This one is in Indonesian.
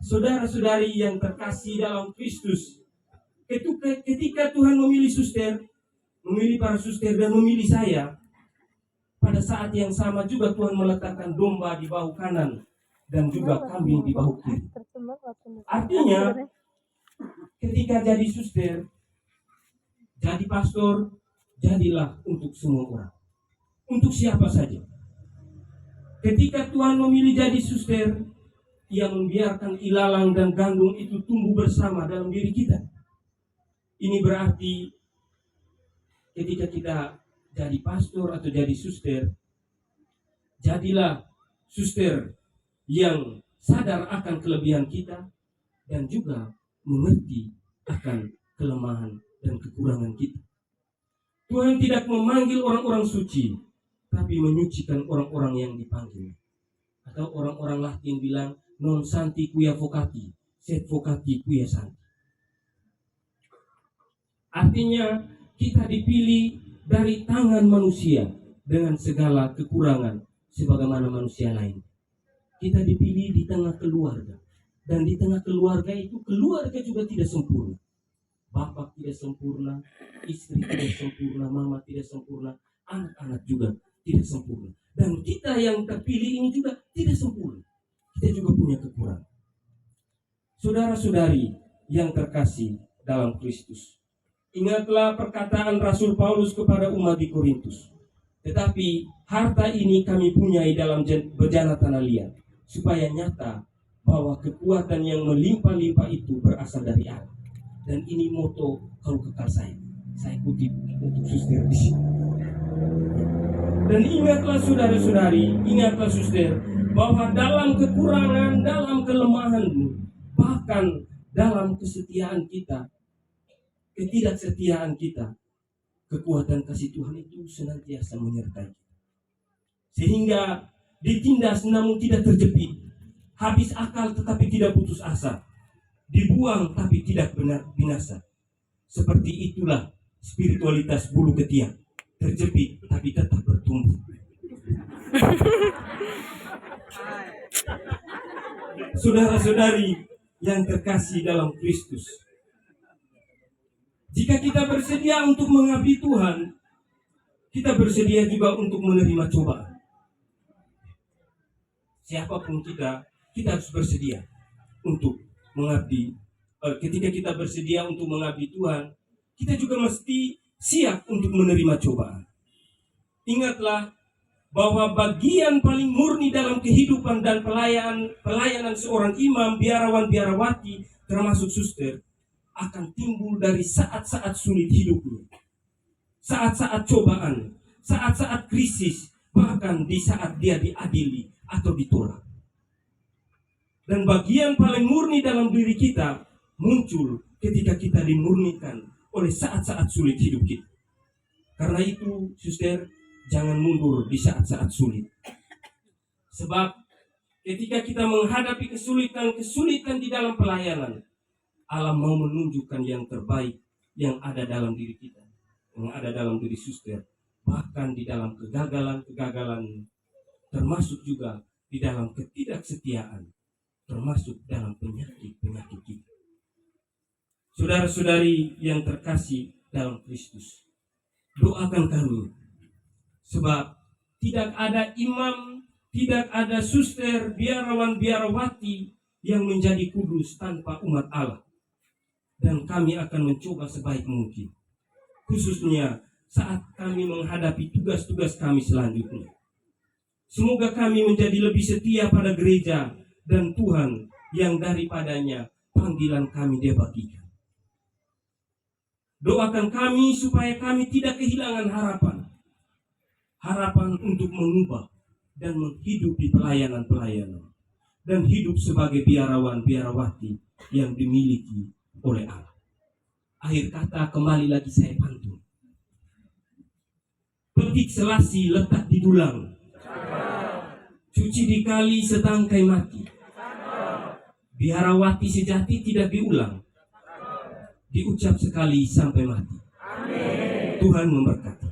Saudara-saudari yang terkasih dalam Kristus, ketika Tuhan memilih suster, memilih para suster dan memilih saya, pada saat yang sama juga Tuhan meletakkan domba di bahu kanan dan juga kambing di bahu kiri. Artinya, ketika jadi suster, jadi pastor, jadilah untuk semua orang. Untuk siapa saja. Ketika Tuhan memilih jadi suster, Ia membiarkan ilalang dan gandum itu tumbuh bersama dalam diri kita. Ini berarti ketika kita jadi pastor atau jadi suster, jadilah suster yang sadar akan kelebihan kita dan juga mengerti akan kelemahan dan kekurangan kita. Tuhan tidak memanggil orang-orang suci, tapi menyucikan orang-orang yang dipanggil. Atau orang-orang Latin bilang, non santi quia vocati, sed vocati quia santi. Artinya kita dipilih dari tangan manusia dengan segala kekurangan sebagaimana manusia lain. Kita dipilih di tengah keluarga, dan di tengah keluarga itu keluarga juga tidak sempurna. Bapak tidak sempurna, istri tidak sempurna, mama tidak sempurna, anak-anak juga tidak sempurna. Dan kita yang terpilih ini juga tidak sempurna. Kita juga punya kekurangan. Saudara-saudari yang terkasih dalam Kristus, ingatlah perkataan Rasul Paulus kepada umat di Korintus. Tetapi harta ini kami punyai dalam bejana tanah liat, supaya nyata bahwa kekuatan yang melimpah-limpah itu berasal dari Allah. Dan ini moto kalau kekal saya kutip untuk suster di sini. Dan ingatlah saudara-saudari, ingatlah suster, bahwa dalam kekurangan, dalam kelemahanmu, bahkan dalam kesetiaan kita, ketidaksetiaan kita, kekuatan kasih Tuhan itu senantiasa menyertai kita. Sehingga ditindas namun tidak terjepit, habis akal tetapi tidak putus asa, dibuang tapi tidak benar binasa. Seperti itulah spiritualitas bulu ketiak, terjepit tapi tetap bertumbuh. Saudara-saudari yang terkasih dalam Kristus, jika kita bersedia untuk mengabdi Tuhan, kita bersedia juga untuk menerima cobaan. Siapapun kita harus bersedia untuk mengabdi. Ketika kita bersedia untuk mengabdi Tuhan, kita juga mesti siap untuk menerima cobaan. Ingatlah bahwa bagian paling murni dalam kehidupan dan pelayanan seorang imam, biarawan, biarawati, termasuk suster, akan timbul dari saat-saat sulit hidupnya, saat-saat cobaan, saat-saat krisis, bahkan di saat dia diadili atau ditolak. Dan bagian paling murni dalam diri kita muncul ketika kita dimurnikan oleh saat-saat sulit hidup kita. Karena itu, suster, jangan mundur di saat-saat sulit. Sebab ketika kita menghadapi kesulitan di dalam pelayanan, Allah mau menunjukkan yang terbaik yang ada dalam diri kita, yang ada dalam diri suster, bahkan di dalam kegagalan, termasuk juga di dalam ketidaksetiaan, termasuk dalam penyakit kita. Saudara-saudari yang terkasih dalam Kristus, doakan kami, sebab tidak ada imam, tidak ada suster, biarawan, biarawati yang menjadi kudus tanpa umat Allah. Dan kami akan mencoba sebaik mungkin, khususnya saat kami menghadapi tugas-tugas kami selanjutnya. Semoga kami menjadi lebih setia pada gereja dan Tuhan yang daripadanya panggilan kami dibagikan. Doakan kami supaya kami tidak kehilangan harapan untuk mengubah dan menghidupi pelayanan-pelayanan, dan hidup sebagai biarawan, biarawati yang dimiliki oleh Allah. Akhir kata, kembali lagi saya pantun. Petik selasi letak di dulang, cuci di kali setangkai mati. Biarawati sejati tidak diulang, diucap sekali sampai mati. Amin. Tuhan memberkati.